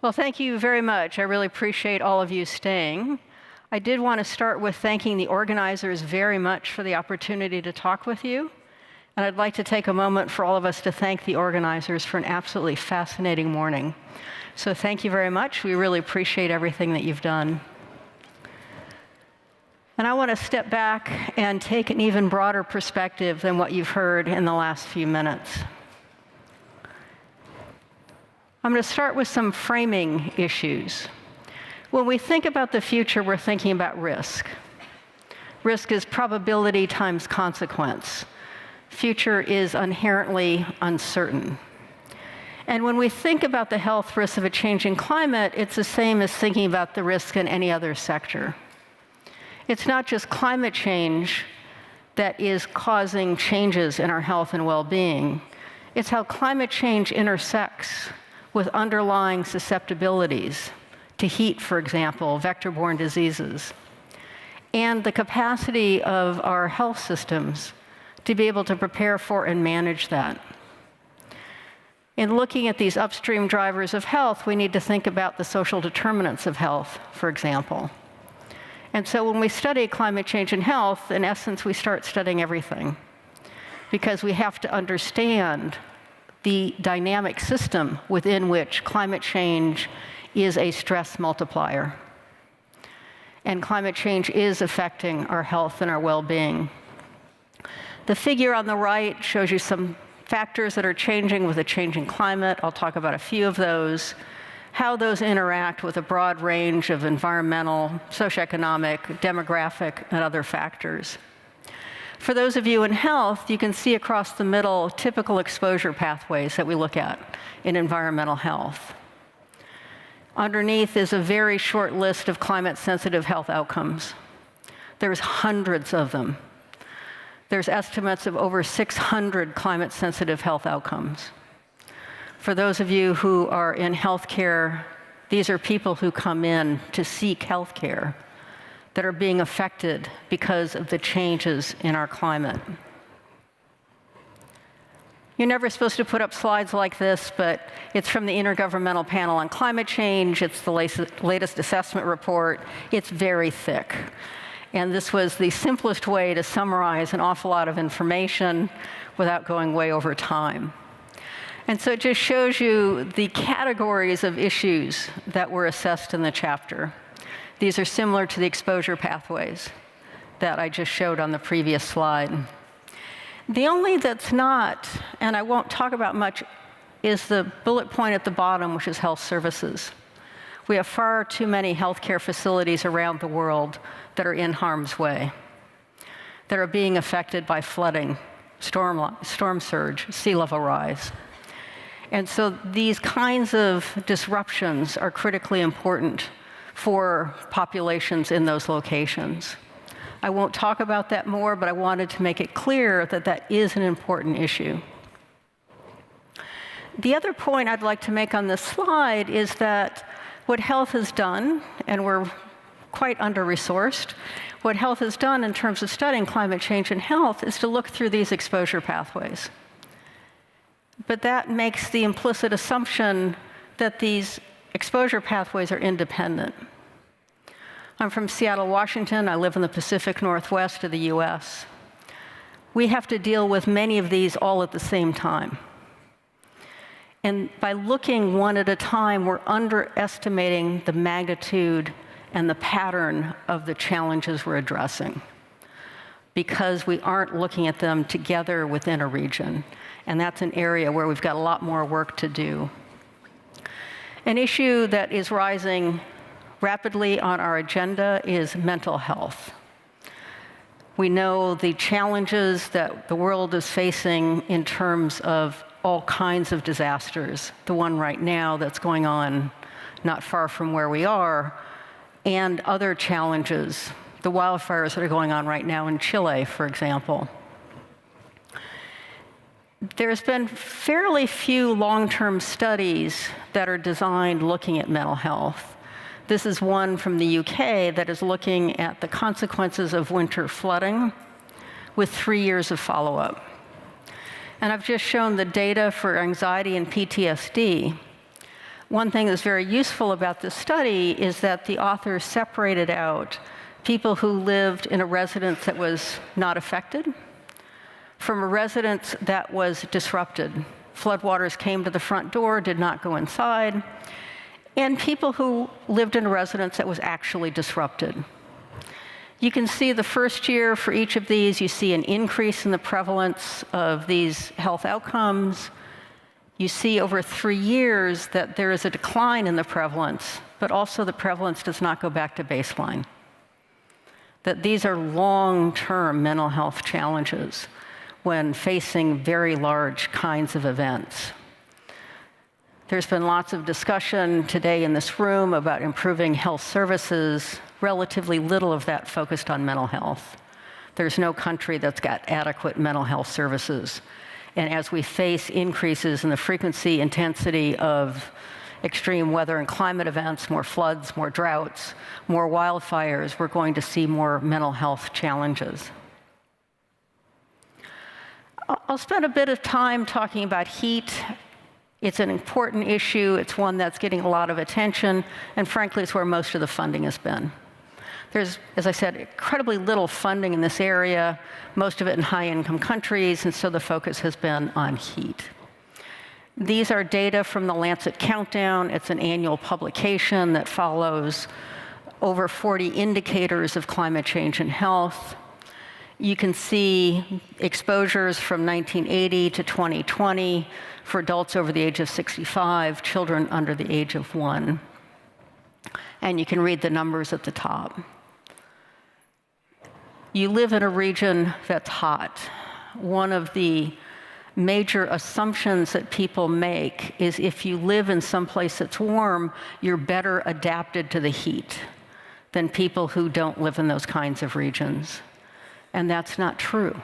Well, thank you very much. I really appreciate all of you staying. I did want to start with thanking the organizers very much for the opportunity to talk with you. And I'd like to take a moment for all of us to thank the organizers for an absolutely fascinating morning. So thank you very much. We really appreciate everything that you've done. And I want to step back and take an even broader perspective than what you've heard in the last few minutes. I'm going to start with some framing issues. When we think about the future, we're thinking about risk. Risk is probability times consequence. Future is inherently uncertain. And when we think about the health risks of a changing climate, it's the same as thinking about the risk in any other sector. It's not just climate change that is causing changes in our health and well-being. It's how climate change intersects with underlying susceptibilities to heat, for example, vector-borne diseases, and the capacity of our health systems to be able to prepare for and manage that. In looking at these upstream drivers of health, we need to think about the social determinants of health, for example. And so when we study climate change and health, in essence, we start studying everything, because we have to understand the dynamic system within which climate change is a stress multiplier. And climate change is affecting our health and our well-being. The figure on the right shows you some factors that are changing with a changing climate. I'll talk about a few of those, how those interact with a broad range of environmental, socioeconomic, demographic, and other factors. For those of you in health, you can see across the middle typical exposure pathways that we look at in environmental health. Underneath is a very short list of climate-sensitive health outcomes. There's hundreds of them. There's estimates of over 600 climate-sensitive health outcomes. For those of you who are in healthcare, these are people who come in to seek healthcare that are being affected because of the changes in our climate. You're never supposed to put up slides like this, but it's from the Intergovernmental Panel on Climate Change. It's the latest assessment report. It's very thick. And this was the simplest way to summarize an awful lot of information without going way over time. And so it just shows you the categories of issues that were assessed in the chapter. These are similar to the exposure pathways that I just showed on the previous slide. The only that's not, and I won't talk about much, is the bullet point at the bottom, which is health services. We have far too many healthcare facilities around the world that are in harm's way, that are being affected by flooding, storm surge, sea level rise. And so these kinds of disruptions are critically important for populations in those locations. I won't talk about that more, but I wanted to make it clear that that is an important issue. The other point I'd like to make on this slide is that what health has done, and we're quite under-resourced, what health has done in terms of studying climate change and health is to look through these exposure pathways. But that makes the implicit assumption that these exposure pathways are independent. I'm from Seattle, Washington. I live in the Pacific Northwest of the US. We have to deal with many of these all at the same time. And by looking one at a time, we're underestimating the magnitude and the pattern of the challenges we're addressing, because we aren't looking at them together within a region. And that's an area where we've got a lot more work to do. An issue that is rising rapidly on our agenda is mental health. We know the challenges that the world is facing in terms of all kinds of disasters. The one right now that's going on not far from where we are, and other challenges, the wildfires that are going on right now in Chile, for example. There's been fairly few long-term studies that are designed looking at mental health. This is one from the UK that is looking at the consequences of winter flooding with 3 years of follow-up. And I've just shown the data for anxiety and PTSD. One thing that's very useful about this study is that the authors separated out people who lived in a residence that was not affected from a residence that was disrupted. Floodwaters came to the front door, did not go inside, and people who lived in a residence that was actually disrupted. You can see the first year for each of these, you see an increase in the prevalence of these health outcomes. You see over 3 years that there is a decline in the prevalence, but also the prevalence does not go back to baseline. That these are long-term mental health challenges when facing very large kinds of events. There's been lots of discussion today in this room about improving health services, relatively little of that focused on mental health. There's no country that's got adequate mental health services. And as we face increases in the frequency, intensity of extreme weather and climate events, more floods, more droughts, more wildfires, we're going to see more mental health challenges. I'll spend a bit of time talking about heat. It's an important issue. It's one that's getting a lot of attention, and frankly, it's where most of the funding has been. There's, as I said, incredibly little funding in this area, most of it in high-income countries, and so the focus has been on heat. These are data from the Lancet Countdown. It's an annual publication that follows over 40 indicators of climate change and health. You can see exposures from 1980 to 2020 for adults over the age of 65, children under the age of 1. And you can read the numbers at the top. You live in a region that's hot. One of the major assumptions that people make is if you live in some place that's warm, you're better adapted to the heat than people who don't live in those kinds of regions. And that's not true.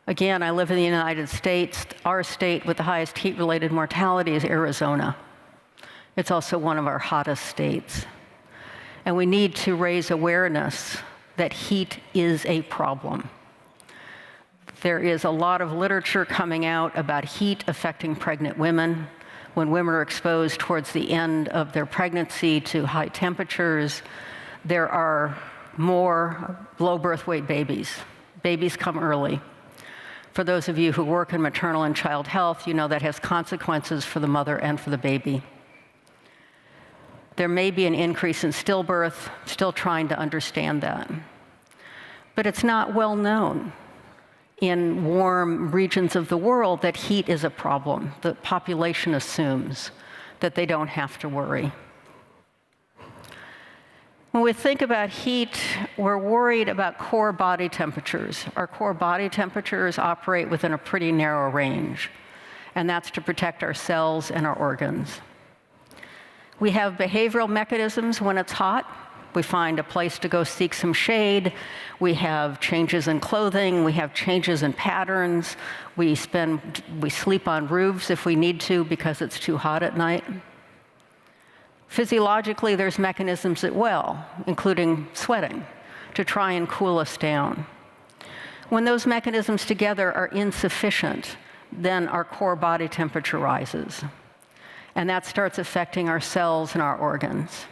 Again, I live in the United States. Our state with the highest heat-related mortality is Arizona. It's also one of our hottest states. And we need to raise awareness that heat is a problem. There is a lot of literature coming out about heat affecting pregnant women. When women are exposed towards the end of their pregnancy to high temperatures, there are more low birth weight babies. Babies come early. For those of you who work in maternal and child health, you know that has consequences for the mother and for the baby. There may be an increase in stillbirth, still trying to understand that. But it's not well known in warm regions of the world that heat is a problem. The population assumes that they don't have to worry. When we think about heat, we're worried about core body temperatures. Our core body temperatures operate within a pretty narrow range, and that's to protect our cells and our organs. We have behavioral mechanisms when it's hot. We find a place to go seek some shade. We have changes in clothing. We have changes in patterns. We sleep on roofs if we need to because it's too hot at night. Physiologically, there's mechanisms as well, including sweating, to try and cool us down. When those mechanisms together are insufficient, then our core body temperature rises. And that starts affecting our cells and our organs.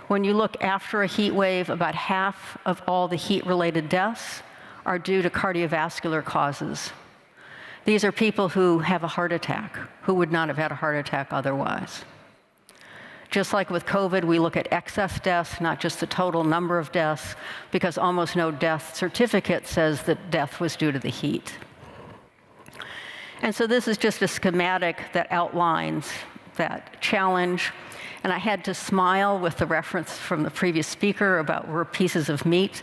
When you look after a heat wave, about half of all the heat-related deaths are due to cardiovascular causes. These are people who have a heart attack, who would not have had a heart attack otherwise. Just like with COVID, we look at excess deaths, not just the total number of deaths, because almost no death certificate says that death was due to the heat. And so this is just a schematic that outlines that challenge. And I had to smile with the reference from the previous speaker about we're pieces of meat.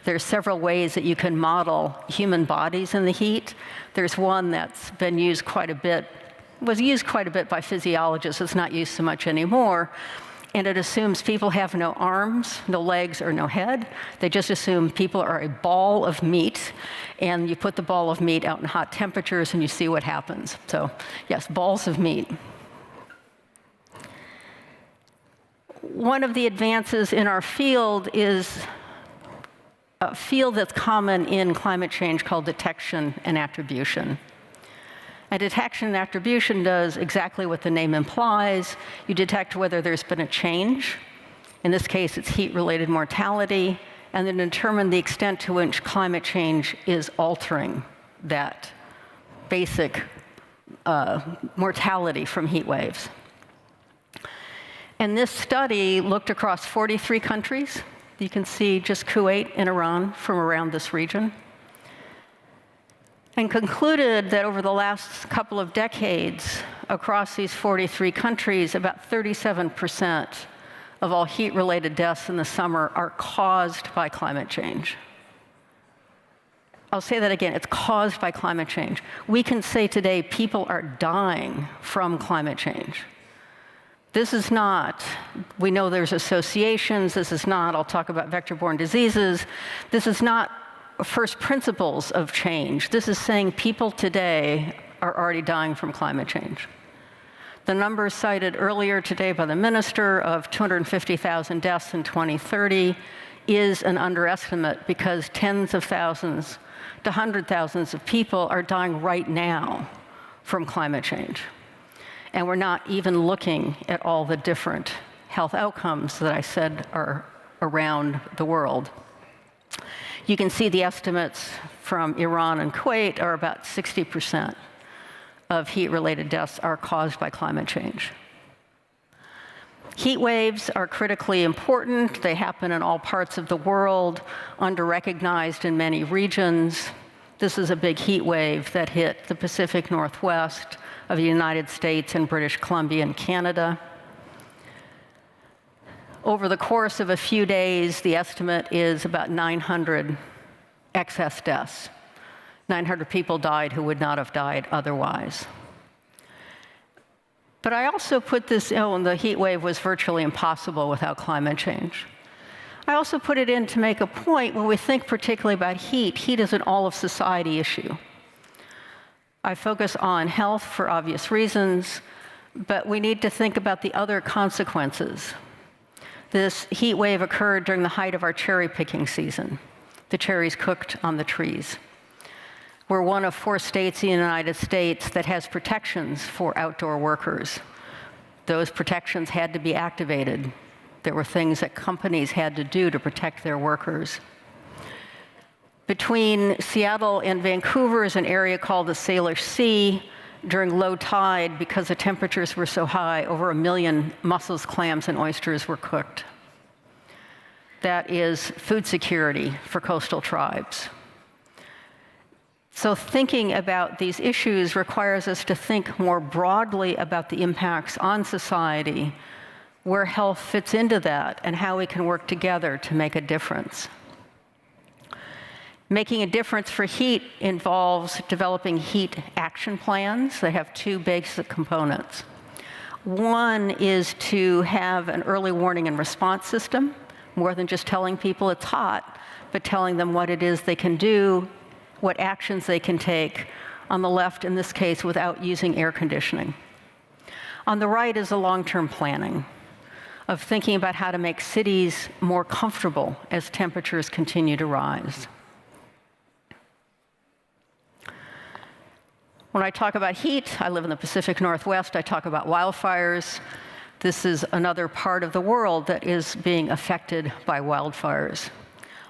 There's several ways that you can model human bodies in the heat. There's one that's been used quite a bit, was used quite a bit by physiologists. It's not used so much anymore. And it assumes people have no arms, no legs, or no head. They just assume people are a ball of meat, and you put the ball of meat out in hot temperatures and you see what happens. So yes, balls of meat. One of the advances in our field is a field that's common in climate change called detection and attribution. And detection and attribution does exactly what the name implies. You detect whether there's been a change. In this case, it's heat-related mortality, and then determine the extent to which climate change is altering that basic mortality from heat waves. And this study looked across 43 countries. You can see just Kuwait and Iran from around this region, and concluded that over the last couple of decades, across these 43 countries, about 37% of all heat-related deaths in the summer are caused by climate change. I'll say that again, it's caused by climate change. We can say today people are dying from climate change. This is not, we know there's associations, this is not, I'll talk about vector-borne diseases, this is not first principles of change. This is saying people today are already dying from climate change. The numbers cited earlier today by the minister of 250,000 deaths in 2030 is an underestimate because tens of thousands to hundred thousands of people are dying right now from climate change. And we're not even looking at all the different health outcomes that I said are around the world. You can see the estimates from Iran and Kuwait are about 60% of heat-related deaths are caused by climate change. Heat waves are critically important. They happen in all parts of the world, under-recognized in many regions. This is a big heat wave that hit the Pacific Northwest of the United States and British Columbia and Canada. Over the course of a few days, the estimate is about 900 excess deaths. 900 people died who would not have died otherwise. But I also put this in, the heat wave was virtually impossible without climate change. I also put it in to make a point when we think particularly about heat. Heat is an all-of-society issue. I focus on health for obvious reasons, but we need to think about the other consequences. This heat wave occurred during the height of our cherry picking season. The cherries cooked on the trees. We're one of 4 states in the United States that has protections for outdoor workers. Those protections had to be activated. There were things that companies had to do to protect their workers. Between Seattle and Vancouver is an area called the Salish Sea. During low tide, because the temperatures were so high, over 1 million mussels, clams, and oysters were cooked. That is food security for coastal tribes. So thinking about these issues requires us to think more broadly about the impacts on society, where health fits into that, and how we can work together to make a difference. Making a difference for heat involves developing heat action plans. They have 2 basic components. One is to have an early warning and response system, more than just telling people it's hot, but telling them what it is they can do, what actions they can take. On the left, in this case, without using air conditioning. On the right is the long-term planning of thinking about how to make cities more comfortable as temperatures continue to rise. When I talk about heat, I live in the Pacific Northwest, I talk about wildfires. This is another part of the world that is being affected by wildfires.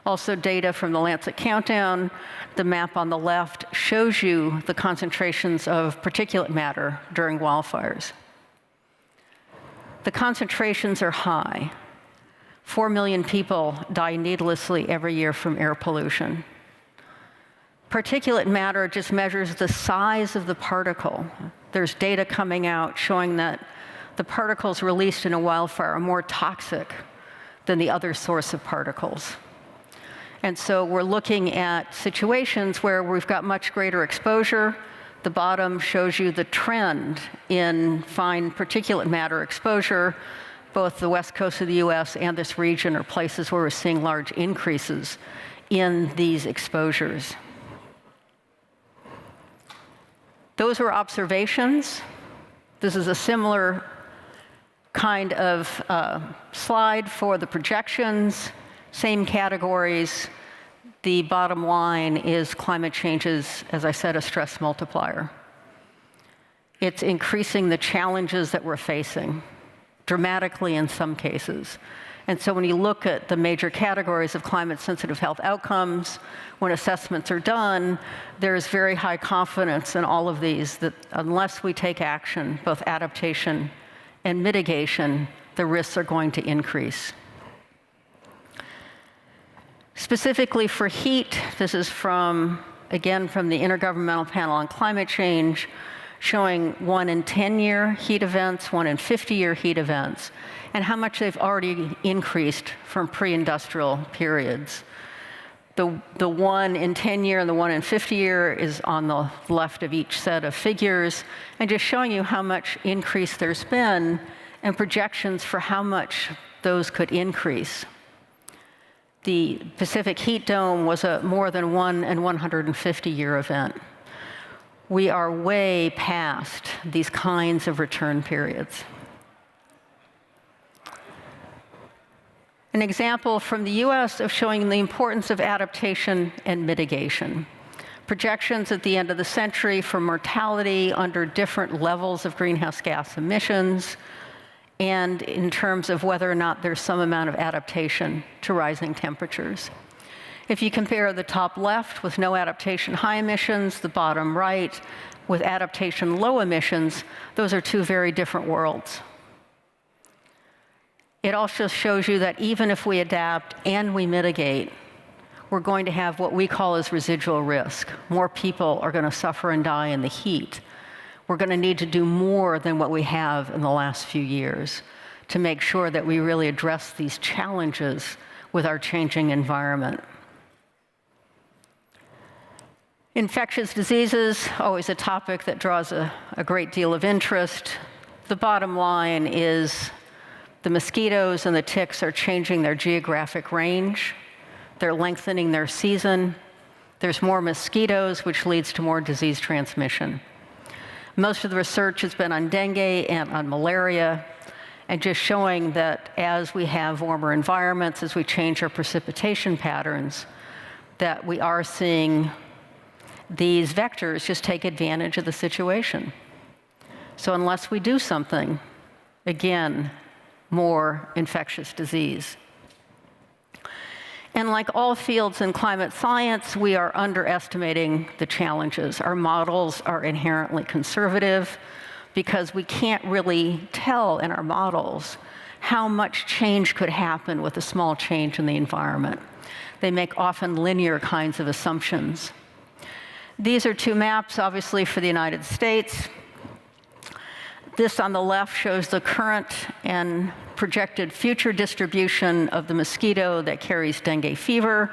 Also data from the Lancet Countdown. The map on the left shows you the concentrations of particulate matter during wildfires. The concentrations are high. 4 million people die needlessly every year from air pollution. Particulate matter just measures the size of the particle. There's data coming out showing that the particles released in a wildfire are more toxic than the other source of particles. And so we're looking at situations where we've got much greater exposure. The bottom shows you the trend in fine particulate matter exposure. Both the west coast of the US and this region are places where we're seeing large increases in these exposures. Those were observations. This is a similar kind of slide for the projections, same categories. The bottom line is climate change is, as I said, a stress multiplier. It's increasing the challenges that we're facing, dramatically in some cases. And so when you look at the major categories of climate-sensitive health outcomes, when assessments are done, there's very high confidence in all of these that unless we take action, both adaptation and mitigation, the risks are going to increase. Specifically for heat, this is again, from the Intergovernmental Panel on Climate Change, showing 1 in 10-year heat events, 1 in 50-year heat events, and how much they've already increased from pre-industrial periods. The 1 in 10-year and the 1 in 50-year is on the left of each set of figures, and just showing you how much increase there's been and projections for how much those could increase. The Pacific heat dome was a more than 1 in 150-year event. We are way past these kinds of return periods. An example from the US of showing the importance of adaptation and mitigation. Projections at the end of the century for mortality under different levels of greenhouse gas emissions, and in terms of whether or not there's some amount of adaptation to rising temperatures. If you compare the top left with no adaptation, high emissions, the bottom right with adaptation, low emissions, those are two very different worlds. It also shows you that even if we adapt and we mitigate, we're going to have what we call as residual risk. More people are going to suffer and die in the heat. We're going to need to do more than what we have in the last few years to make sure that we really address these challenges with our changing environment. Infectious diseases, always a topic that draws a great deal of interest. The bottom line is the mosquitoes and the ticks are changing their geographic range. They're lengthening their season. There's more mosquitoes, which leads to more disease transmission. Most of the research has been on dengue and on malaria, and just showing that as we have warmer environments, as we change our precipitation patterns, that we are seeing these vectors just take advantage of the situation. So unless we do something, again, more infectious disease. And like all fields in climate science, we are underestimating the challenges. Our models are inherently conservative because we can't really tell in our models how much change could happen with a small change in the environment. They make often linear kinds of assumptions. These are two maps, obviously, for the United States. This on the left shows the current and projected future distribution of the mosquito that carries dengue fever,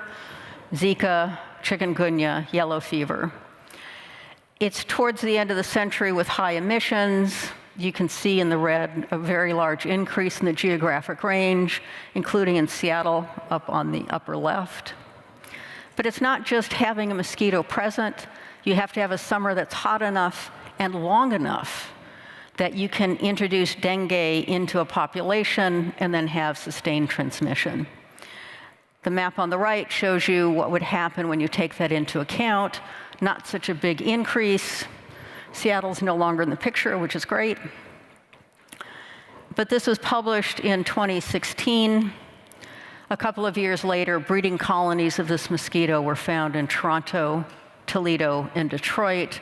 Zika, chikungunya, yellow fever. It's towards the end of the century with high emissions. You can see in the red a very large increase in the geographic range, including in Seattle up on the upper left. But it's not just having a mosquito present. You have to have a summer that's hot enough and long enough that you can introduce dengue into a population and then have sustained transmission. The map on the right shows you what would happen when you take that into account. Not such a big increase. Seattle's no longer in the picture, which is great. But this was published in 2016. A couple of years later, breeding colonies of this mosquito were found in Toronto, Toledo, and Detroit,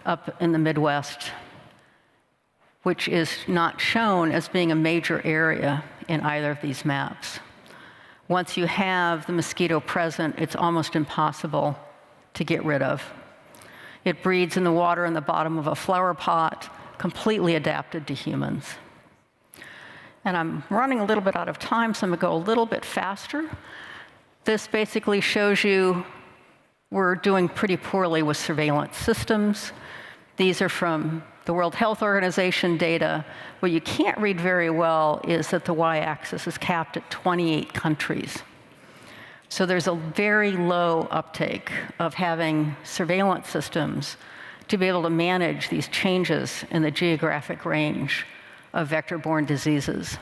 up in the Midwest, which is not shown as being a major area in either of these maps. Once you have the mosquito present, it's almost impossible to get rid of. It breeds in the water in the bottom of a flower pot, completely adapted to humans. And I'm running a little bit out of time, so I'm going to go a little bit faster. This basically shows you we're doing pretty poorly with surveillance systems. These are from the World Health Organization data. What you can't read very well is that the y-axis is capped at 28 countries. So there's a very low uptake of having surveillance systems to be able to manage these changes in the geographic range of vector-borne diseases.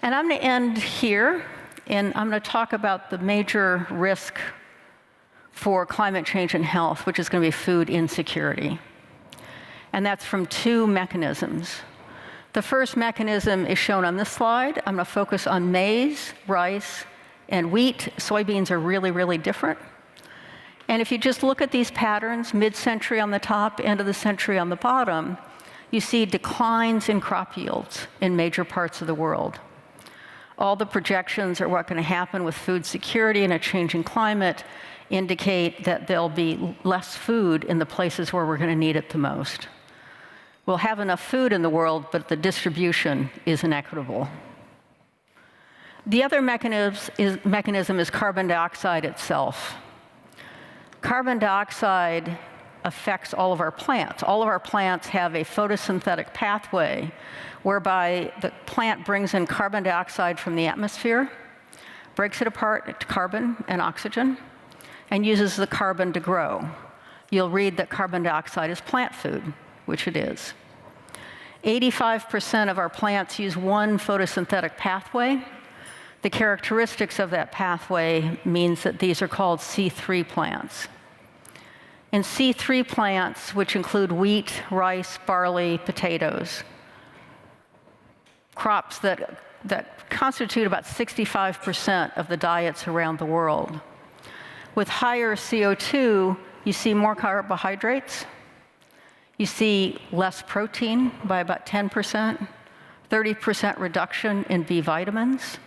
And I'm going to end here, and I'm going to talk about the major risk for climate change and health, which is going to be food insecurity. and that's from two mechanisms. The first mechanism is shown on this slide. I'm going to focus on maize, rice, and wheat. Soybeans are really, really different. And if you just look at these patterns, mid-century on the top, end of the century on the bottom, you see declines in crop yields in major parts of the world. All the projections are what's going to happen with food security and a changing climate indicate that there'll be less food in the places where we're going to need it the most. We'll have enough food in the world, but the distribution is inequitable. The other mechanism is carbon dioxide itself. Carbon dioxide affects all of our plants. All of our plants have a photosynthetic pathway whereby the plant brings in carbon dioxide from the atmosphere, breaks it apart into carbon and oxygen, and uses the carbon to grow. You'll read that carbon dioxide is plant food, which it is. 85% of our plants use one photosynthetic pathway. The characteristics of that pathway means that these are called C3 plants. In C3 plants, which include wheat, rice, barley, potatoes, crops that constitute about 65% of the diets around the world. With higher CO2, you see more carbohydrates, you see less protein by about 10%, 30% reduction in B vitamins,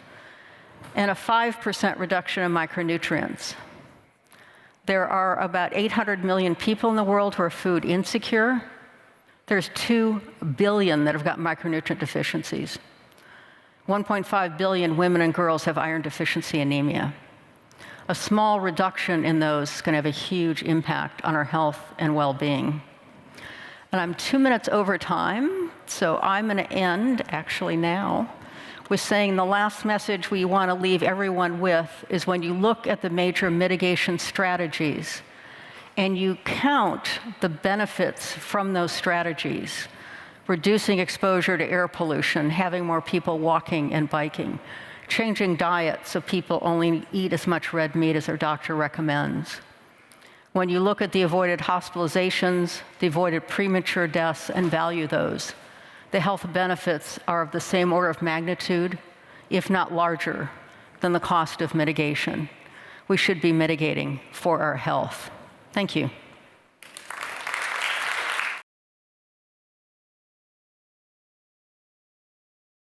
and a 5% reduction in micronutrients. There are about 800 million people in the world who are food insecure. There's 2 billion that have got micronutrient deficiencies. 1.5 billion women and girls have iron deficiency anemia. A small reduction in those is going to have a huge impact on our health and well-being. And I'm 2 minutes over time, so I'm going to end actually now with saying the last message we want to leave everyone with is when you look at the major mitigation strategies and you count the benefits from those strategies, reducing exposure to air pollution, having more people walking and biking, changing diets so people only eat as much red meat as their doctor recommends. When you look at the avoided hospitalizations, the avoided premature deaths, and value those, the health benefits are of the same order of magnitude, if not larger, than the cost of mitigation. We should be mitigating for our health. Thank you.